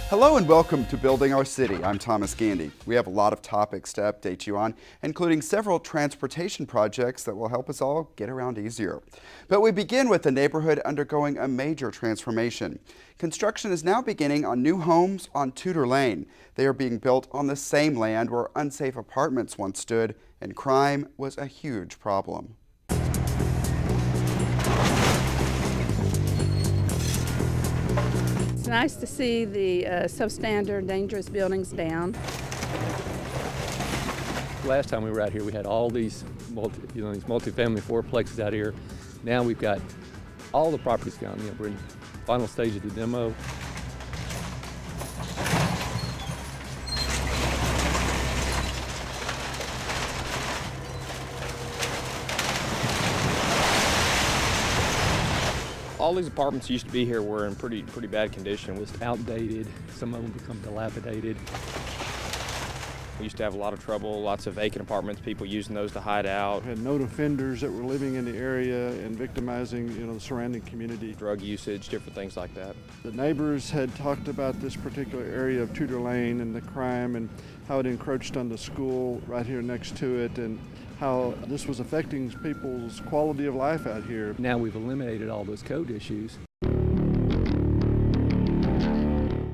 Hello and welcome to Building Our City. I'm Thomas Gandy. We have a lot of topics to update you on, including several transportation projects that will help us all get around easier. But we begin with the neighborhood undergoing a major transformation. Construction is now beginning on new homes on Tudor Lane. They are being built on the same land where unsafe apartments once stood, and crime was a huge problem. It's nice to see the substandard, dangerous buildings down. Last time we were out here, we had all these multifamily fourplexes out here. Now we've got all the properties gone. We're in the final stage of the demo. All these apartments used to be here were in pretty bad condition. It was outdated. Some of them become dilapidated. We used to have a lot of trouble, lots of vacant apartments, people using those to hide out. We had known offenders that were living in the area and victimizing, the surrounding community. Drug usage, different things like that. The neighbors had talked about this particular area of Tudor Lane and the crime and how it encroached on the school right here next to it, and how this was affecting people's quality of life out here. Now we've eliminated all those code issues.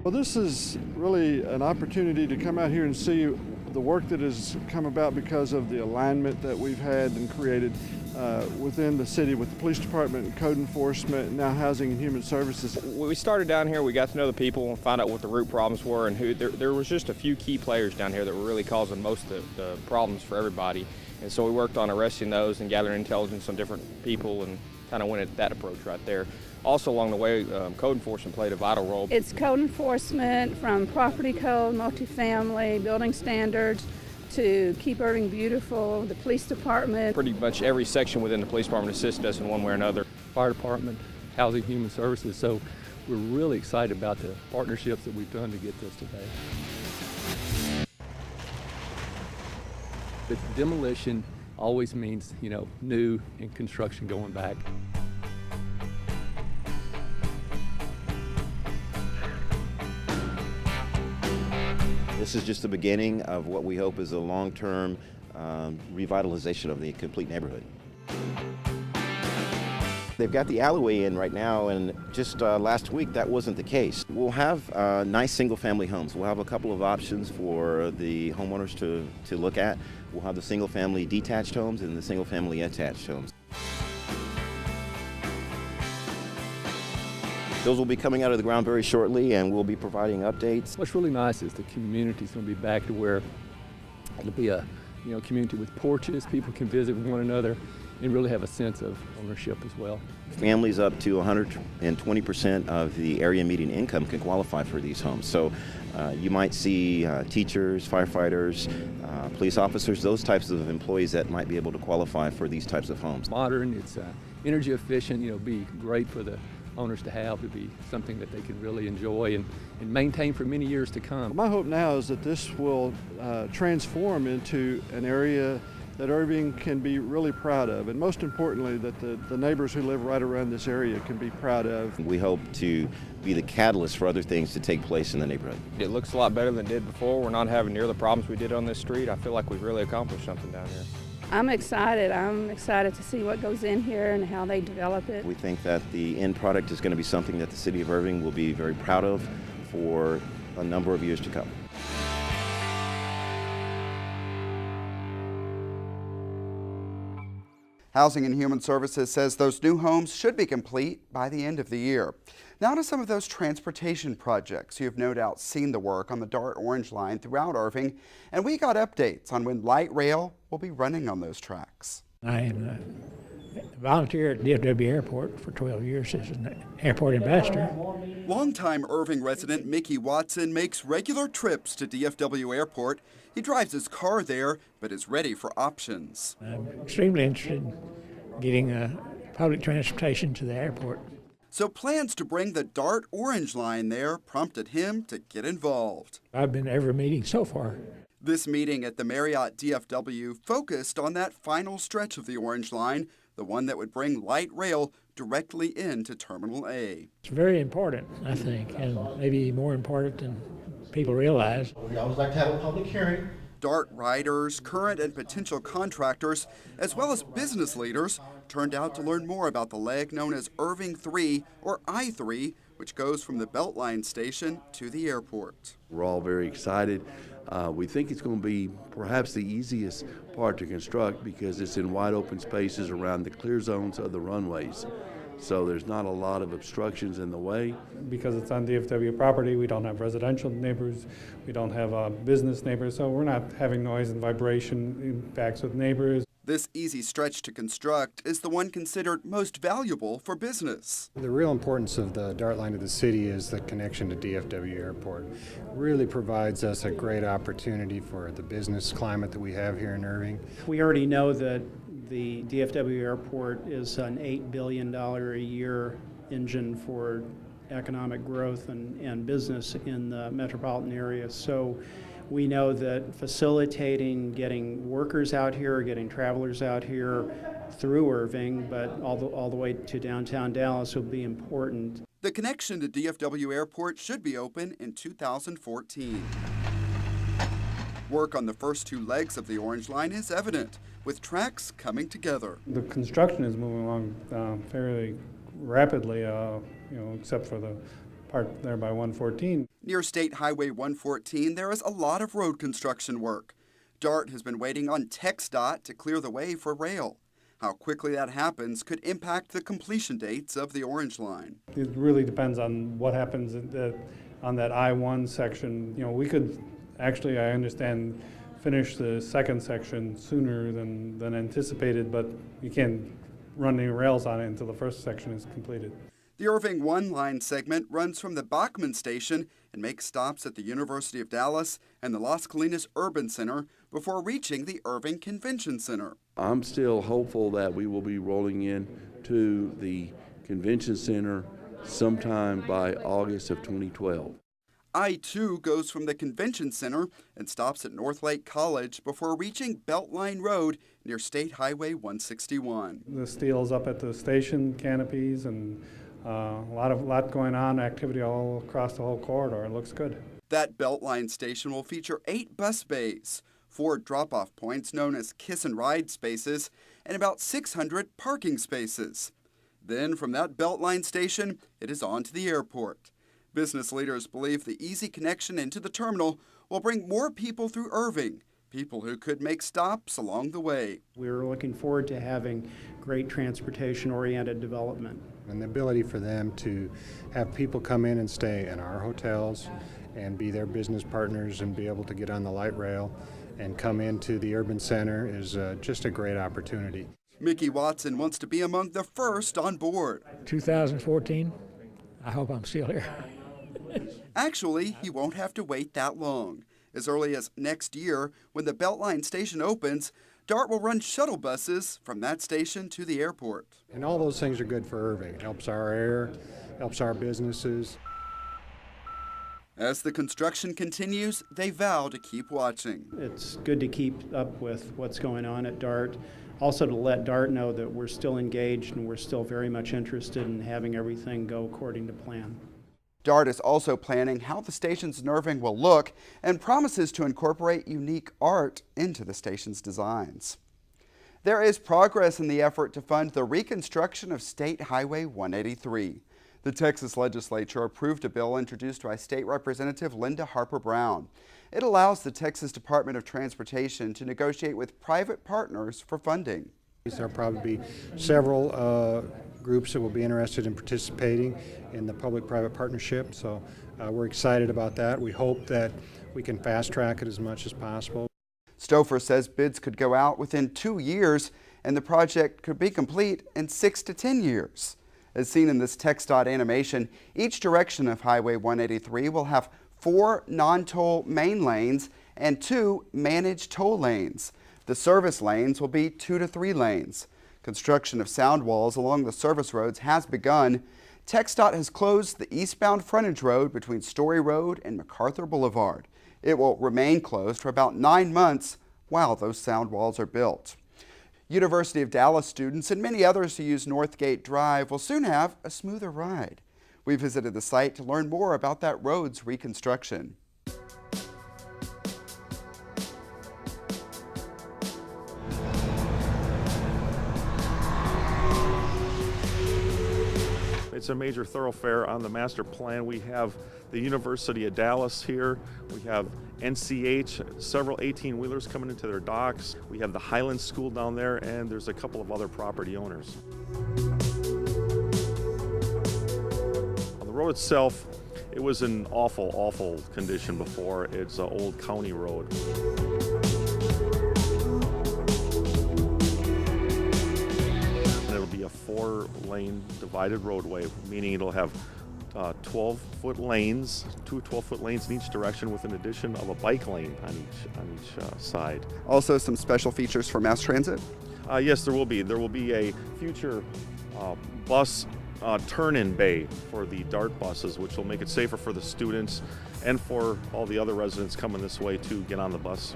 Well, this is really an opportunity to come out here and see the work that has come about because of the alignment that we've had and created within the city with the police department and code enforcement and now housing and human services. When we started down here, we got to know the people and find out what the root problems were, and there was just a few key players down here that were really causing most of the problems for everybody. And so we worked on arresting those and gathering intelligence on different people and kind of went at that approach right there. Also along the way, code enforcement played a vital role. It's code enforcement from property code, multifamily, building standards, to Keep Irving Beautiful, the police department. Pretty much every section within the police department assisted us in one way or another. Fire department, housing, human services. So we're really excited about the partnerships that we've done to get this today. But demolition always means, new and construction going back. This is just the beginning of what we hope is a long-term revitalization of the complete neighborhood. They've got the alleyway in right now, and just last week that wasn't the case. We'll have nice single-family homes. We'll have a couple of options for the homeowners to look at. We'll have the single-family detached homes and the single-family attached homes. Those will be coming out of the ground very shortly, and we'll be providing updates. What's really nice is the community's going to be back to where it'll be a community with porches. People can visit with one another and really have a sense of ownership as well. Families up to 120% of the area median income can qualify for these homes. So you might see teachers, firefighters, police officers, those types of employees that might be able to qualify for these types of homes. Modern, it's energy efficient, be great for the owners to have, to be something that they can really enjoy and maintain for many years to come. My hope now is that this will transform into an area that Irving can be really proud of, and most importantly that the neighbors who live right around this area can be proud of. We hope to be the catalyst for other things to take place in the neighborhood. It looks a lot better than it did before. We're not having near the problems we did on this street. I feel like we've really accomplished something down here. I'm excited. I'm excited to see what goes in here and how they develop it. We think that the end product is going to be something that the City of Irving will be very proud of for a number of years to come. Housing and Human Services says those new homes should be complete by the end of the year. Now to some of those transportation projects. You have no doubt seen the work on the Dart Orange line throughout Irving, and we got updates on when light rail will be running on those tracks. I am a volunteer at DFW Airport for 12 years as an airport ambassador. Longtime Irving resident Mickey Watson makes regular trips to DFW Airport. He drives his car there, but is ready for options. I'm extremely interested in getting public transportation to the airport. So plans to bring the Dart Orange line there prompted him to get involved. I've been to every meeting so far. This meeting at the Marriott DFW focused on that final stretch of the Orange Line, the one that would bring light rail directly into Terminal A. It's very important, I think, and maybe more important than people realize. We always like to have a public hearing. DART riders, current and potential contractors, as well as business leaders, turned out to learn more about the leg known as Irving 3 or I-3, which goes from the Beltline station to the airport. We're all very excited. We think it's going to be perhaps the easiest part to construct because it's in wide open spaces around the clear zones of the runways. So there's not a lot of obstructions in the way. Because it's on DFW property, we don't have residential neighbors, we don't have business neighbors, so we're not having noise and vibration impacts with neighbors. This easy stretch to construct is the one considered most valuable for business. The real importance of the DART line of the city is the connection to DFW Airport. It really provides us a great opportunity for the business climate that we have here in Irving. We already know that the DFW Airport is an $8 billion a year engine for economic growth and business in the metropolitan area. So we know that facilitating getting workers out here, getting travelers out here through Irving, but all the way to downtown Dallas will be important. The connection to DFW Airport should be open in 2014. Work on the first two legs of the Orange Line is evident, with tracks coming together. The construction is moving along fairly rapidly, except for the part there by 114. Near State Highway 114, there is a lot of road construction work. DART has been waiting on TxDOT to clear the way for rail. How quickly that happens could impact the completion dates of the Orange Line. It really depends on what happens on that I-1 section. We could actually, I understand, finish the second section sooner than anticipated, but you can't run any rails on it until the first section is completed. The Irving 1 line segment runs from the Bachman Station and makes stops at the University of Dallas and the Las Colinas Urban Center before reaching the Irving Convention Center. I'm still hopeful that we will be rolling in to the convention center sometime by August of 2012. I-2 goes from the Convention Center and stops at Northgate College before reaching Beltline Road near State Highway 161. The steel's up at the station canopies and a lot going on, activity all across the whole corridor. It looks good. That Beltline station will feature 8 bus bays, 4 drop-off points known as kiss and ride spaces, and about 600 parking spaces. Then from that Beltline station, it is on to the airport. Business leaders believe the easy connection into the terminal will bring more people through Irving, people who could make stops along the way. We're looking forward to having great transportation-oriented development. And the ability for them to have people come in and stay in our hotels and be their business partners and be able to get on the light rail and come into the urban center is just a great opportunity. Mickey Watson wants to be among the first on board. 2014, I hope I'm still here. Actually, he won't have to wait that long. As early as next year, when the Beltline station opens, DART will run shuttle buses from that station to the airport. And all those things are good for Irving. It helps our air, helps our businesses. As the construction continues, they vow to keep watching. It's good to keep up with what's going on at DART. Also to let DART know that we're still engaged and we're still very much interested in having everything go according to plan. DART is also planning how the stations in Irving will look and promises to incorporate unique art into the station's designs. There is progress in the effort to fund the reconstruction of State Highway 183. The Texas legislature approved a bill introduced by State Representative Linda Harper Brown. It allows the Texas Department of Transportation to negotiate with private partners for funding. There will probably be several groups that will be interested in participating in the public-private partnership, so we're excited about that. We hope that we can fast-track it as much as possible. Stouffer says bids could go out within 2 years and the project could be complete in 6 to 10 years. As seen in this TxDOT animation, each direction of Highway 183 will have 4 non-toll main lanes and 2 managed toll lanes. The service lanes will be 2 to 3 lanes. Construction of sound walls along the service roads has begun. TxDOT has closed the eastbound frontage road between Story Road and MacArthur Boulevard. It will remain closed for about 9 months while those sound walls are built. University of Dallas students and many others who use Northgate Drive will soon have a smoother ride. We visited the site to learn more about that road's reconstruction. It's a major thoroughfare on the master plan. We have the University of Dallas here. We have NCH, several 18-wheelers coming into their docks. We have the Highlands School down there, and there's a couple of other property owners. On the road itself, it was in awful condition before. It's an old county road. A 4-lane divided roadway, meaning it'll have 12-foot lanes, two 12-foot lanes in each direction with an addition of a bike lane on each side. Also some special features for mass transit? Yes, there will be. There will be a future bus turn-in bay for the DART buses, which will make it safer for the students and for all the other residents coming this way to get on the bus.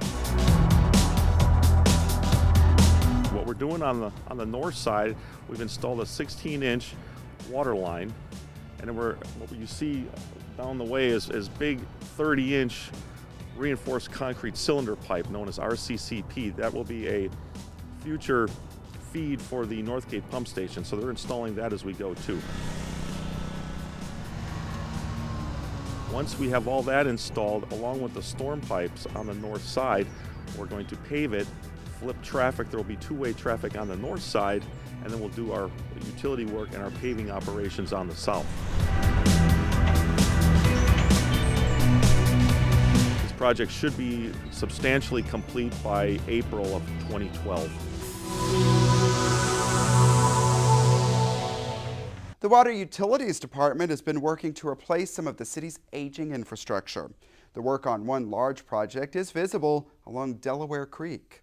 What we're doing on the north side, we've installed a 16-inch water line, and what you see down the way is big 30-inch reinforced concrete cylinder pipe known as RCCP. That will be a future feed for the Northgate pump station, so they're installing that as we go too. Once we have all that installed, along with the storm pipes on the north side, we're going to pave it, flip traffic. There will be two-way traffic on the north side, and then we'll do our utility work and our paving operations on the south. This project should be substantially complete by April of 2012. The Water Utilities Department has been working to replace some of the city's aging infrastructure. The work on one large project is visible along Delaware Creek.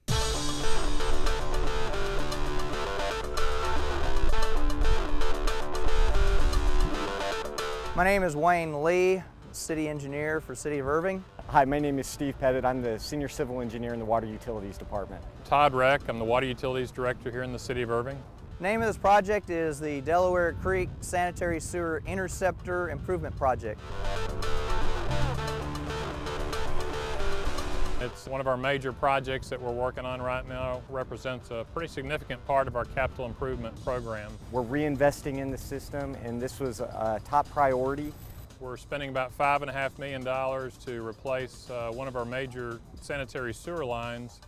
My name is Wayne Lee, city engineer for City of Irving. Hi, my name is Steve Pettit. I'm the senior civil engineer in the Water Utilities Department. Todd Reck, I'm the Water Utilities Director here in the City of Irving. The name of this project is the Delaware Creek Sanitary Sewer Interceptor Improvement Project. It's one of our major projects that we're working on right now. Represents a pretty significant part of our capital improvement program. We're reinvesting in the system, and this was a top priority. We're spending about $5.5 million to replace one of our major sanitary sewer lines.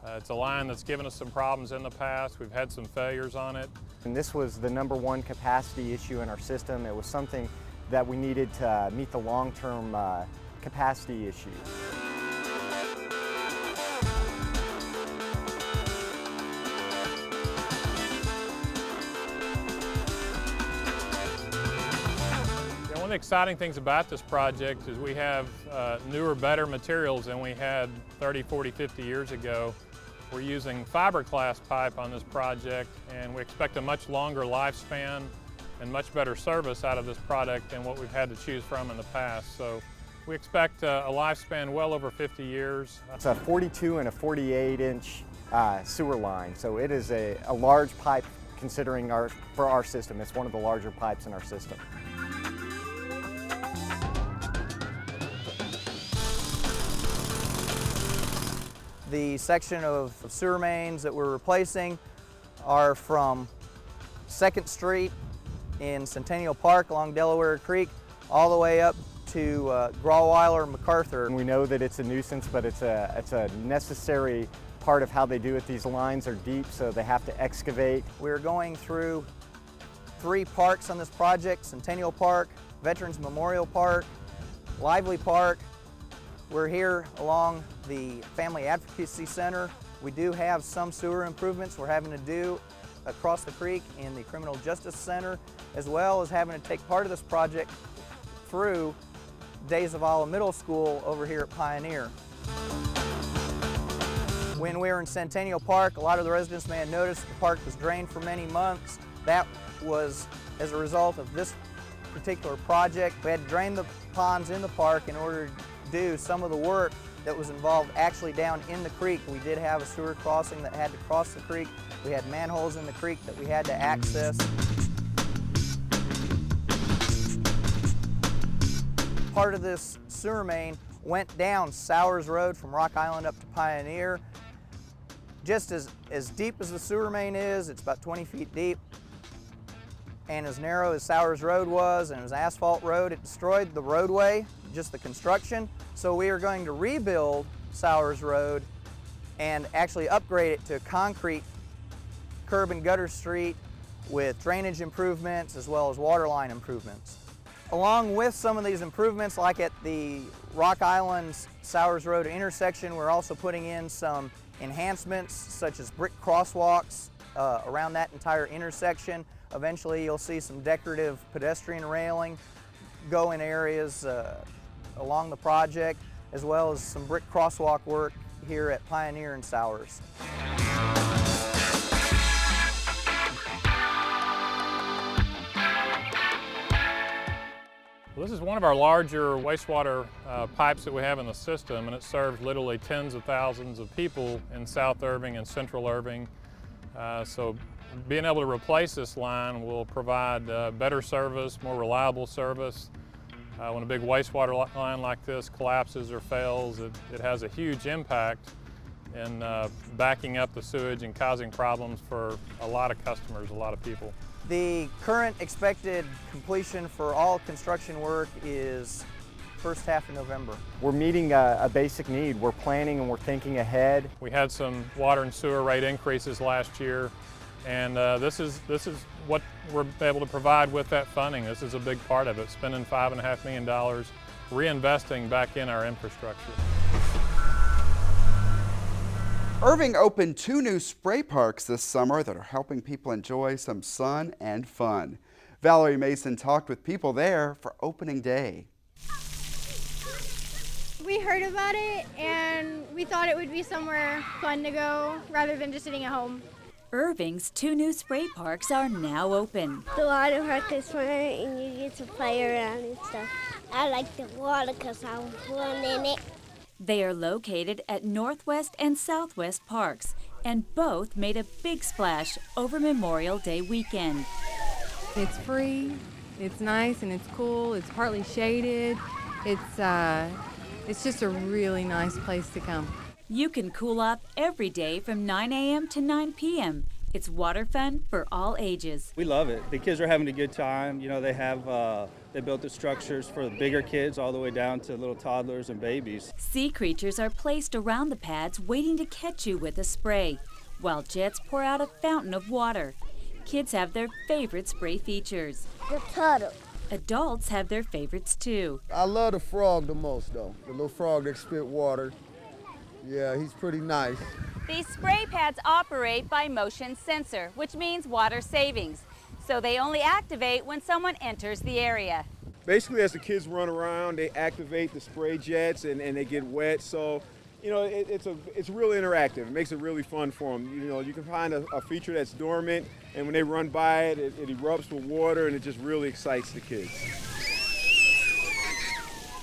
It's a line that's given us some problems in the past. We've had some failures on it. And this was the #1 capacity issue in our system. It was something that we needed to meet the long-term capacity issue. One of the exciting things about this project is we have newer, better materials than we had 30, 40, 50 years ago. We're using fiberglass pipe on this project, and we expect a much longer lifespan and much better service out of this product than what we've had to choose from in the past. So we expect a lifespan well over 50 years. It's a 42 and a 48-inch sewer line, so it is a large pipe considering for our system. It's one of the larger pipes in our system. The section of sewer mains that we're replacing are from 2nd Street in Centennial Park along Delaware Creek all the way up to Grawweiler MacArthur. And we know that it's a nuisance, but it's a necessary part of how they do it. These lines are deep, so they have to excavate. We're going through 3 parks on this project: Centennial Park, Veterans Memorial Park, Lively Park. We're here along the Family Advocacy Center. We do have some sewer improvements we're having to do across the creek in the Criminal Justice Center, as well as having to take part of this project through Days of Olive Middle School over here at Pioneer. When we were in Centennial Park, a lot of the residents may have noticed the park was drained for many months. That was as a result of this particular project. We had to drain the ponds in the park in order to do some of the work that was involved actually down in the creek. We did have a sewer crossing that had to cross the creek. We had manholes in the creek that we had to access. Part of this sewer main went down Sowers Road from Rock Island up to Pioneer. Just as deep as the sewer main is, it's about 20 feet deep, and as narrow as Sowers Road was, and it was an asphalt road, it destroyed the roadway, just the construction. So we are going to rebuild Sowers Road and actually upgrade it to concrete curb and gutter street with drainage improvements as well as water line improvements. Along with some of these improvements, like at the Rock Island Sowers Road intersection, we're also putting in some enhancements such as brick crosswalks around that entire intersection. Eventually you'll see some decorative pedestrian railing go in areas along the project, as well as some brick crosswalk work here at Pioneer and Sowers. Well, this is one of our larger wastewater pipes that we have in the system, and it serves literally tens of thousands of people in South Irving and Central Irving. So being able to replace this line will provide better service, more reliable service. When a big wastewater line like this collapses or fails, it has a huge impact in backing up the sewage and causing problems for a lot of customers, a lot of people. The current expected completion for all construction work is first half of November. We're meeting a basic need. We're planning and we're thinking ahead. We had some water and sewer rate increases last year, and this is what we're able to provide with that funding. This is a big part of it, spending $5.5 million, reinvesting back in our infrastructure. Irving opened 2 new spray parks this summer that are helping people enjoy some sun and fun. Valerie Mason talked with people there for opening day. We heard about it and we thought it would be somewhere fun to go rather than just sitting at home. Irving's 2 new spray parks are now open. The water park is fun and you get to play around and stuff. I like the water because I was born in it. They are located at Northwest and Southwest Parks, and both made a big splash over Memorial Day weekend. It's free, it's nice and it's cool, it's partly shaded. It's just a really nice place to come. You can cool off every day from 9 a.m. to 9 p.m. It's water fun for all ages. We love it. The kids are having a good time. You know, they built the structures for the bigger kids all the way down to little toddlers and babies. Sea creatures are placed around the pads waiting to catch you with a spray, while jets pour out a fountain of water. Kids have their favorite spray features. The turtle. Adults have their favorites too. I love the frog the most though. The little frog that spit water. Yeah, he's pretty nice. These spray pads operate by motion sensor, which means water savings. So they only activate when someone enters the area. Basically, as the kids run around, they activate the spray jets and they get wet. So, you know, it's really interactive. It makes it really fun for them. You know, you can find a feature that's dormant, and when they run by it, it erupts with water, and it just really excites the kids.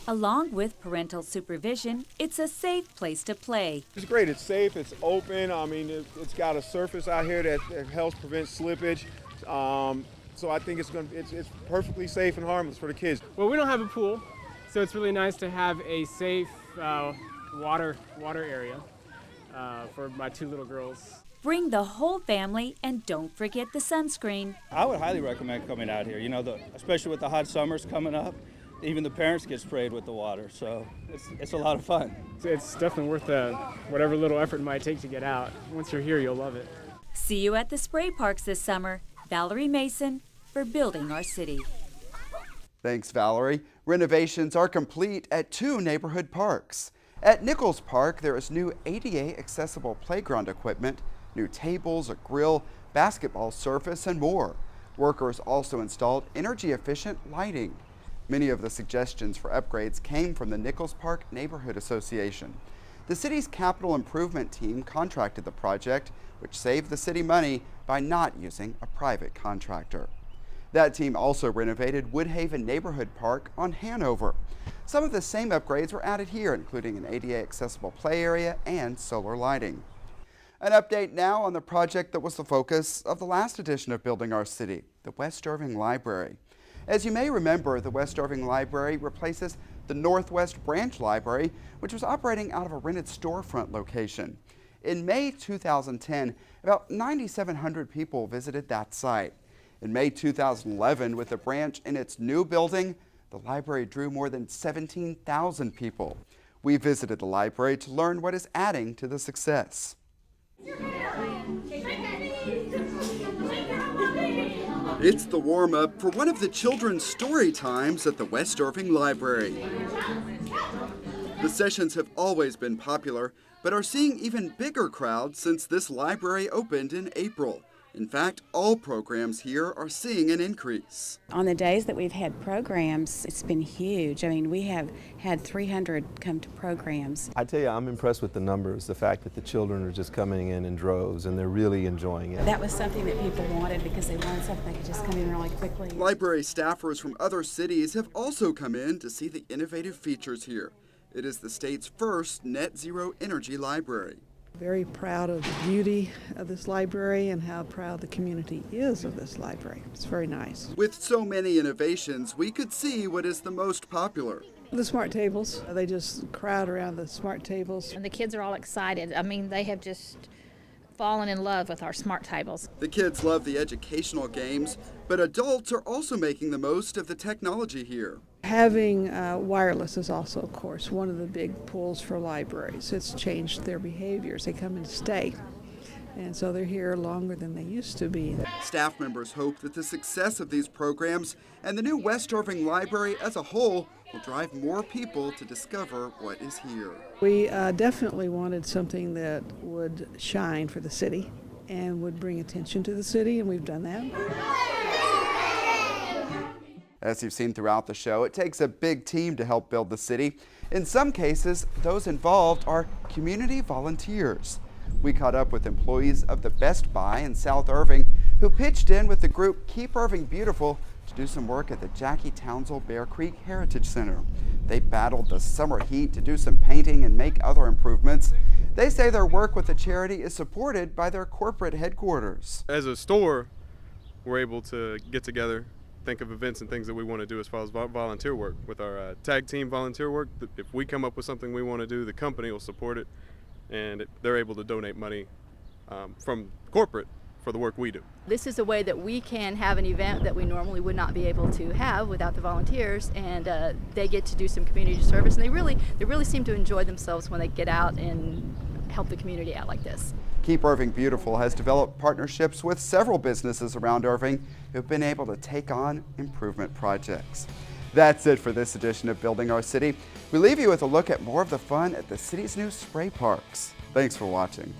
Along with parental supervision, it's a safe place to play. It's great. It's safe. It's open. I mean, it's got a surface out here that helps prevent slippage. So I think it's perfectly safe and harmless for the kids. Well, we don't have a pool, so it's really nice to have a safe water area for my 2 little girls. Bring the whole family and don't forget the sunscreen. I would highly recommend coming out here. You know, especially with the hot summers coming up. Even the parents get sprayed with the water, so it's a lot of fun. It's definitely worth whatever little effort it might take to get out. Once you're here, you'll love it. See you at the spray parks this summer. Valerie Mason for Building Our City. Thanks, Valerie. Renovations are complete at 2 neighborhood parks. At Nichols Park, there is new ADA accessible playground equipment, new tables, a grill, basketball surface, and more. Workers also installed energy-efficient lighting. Many of the suggestions for upgrades came from the Nichols Park Neighborhood Association. The city's capital improvement team contracted the project, which saved the city money by not using a private contractor. That team also renovated Woodhaven Neighborhood Park on Hanover. Some of the same upgrades were added here, including an ADA accessible play area and solar lighting. An update now on the project that was the focus of the last edition of Building Our City, the West Irving Library. As you may remember, the West Irving Library replaces the Northwest Branch Library, which was operating out of a rented storefront location. In May 2010, about 9,700 people visited that site. In May 2011, with the branch in its new building, the library drew more than 17,000 people. We visited the library to learn what is adding to the success. It's the warm-up for one of the children's story times at the West Irving Library. The sessions have always been popular, but are seeing even bigger crowds since this library opened in April. In fact, all programs here are seeing an increase. On the days that we've had programs, it's been huge. I mean, we have had 300 come to programs. I tell you, I'm impressed with the numbers, the fact that the children are just coming in droves and they're really enjoying it. That was something that people wanted because they wanted something that could just come in really quickly. Library staffers from other cities have also come in to see the innovative features here. It is the state's first net zero energy library. Very proud of the beauty of this library and how proud the community is of this library. It's very nice. With so many innovations, we could see what is the most popular. The smart tables, they just crowd around the smart tables. And the kids are all excited. I mean, they have just fallen in love with our smart tables. The kids love the educational games, but adults are also making the most of the technology here. Having wireless is also, of course, one of the big pulls for libraries. It's changed their behaviors. They come in to stay, and so they're here longer than they used to be. Staff members hope that the success of these programs and the new West Irving Library as a whole will drive more people to discover what is here. We definitely wanted something that would shine for the city and would bring attention to the city, and we've done that. As you've seen throughout the show, it takes a big team to help build the city. In some cases, those involved are community volunteers. We caught up with employees of the Best Buy in South Irving who pitched in with the group Keep Irving Beautiful to do some work at the Jackie Townsell Bear Creek Heritage Center. They battled the summer heat to do some painting and make other improvements. They say their work with the charity is supported by their corporate headquarters. As a store, we're able to get together, think of events and things that we want to do as far as volunteer work. With our tag team volunteer work, if we come up with something we want to do, the company will support it, and they're able to donate money from corporate for the work we do. This is a way that we can have an event that we normally would not be able to have without the volunteers, and they get to do some community service, and they really seem to enjoy themselves when they get out and help the community out like this. Keep Irving Beautiful has developed partnerships with several businesses around Irving who've been able to take on improvement projects. That's it for this edition of Building Our City. We leave you with a look at more of the fun at the city's new spray parks. Thanks for watching.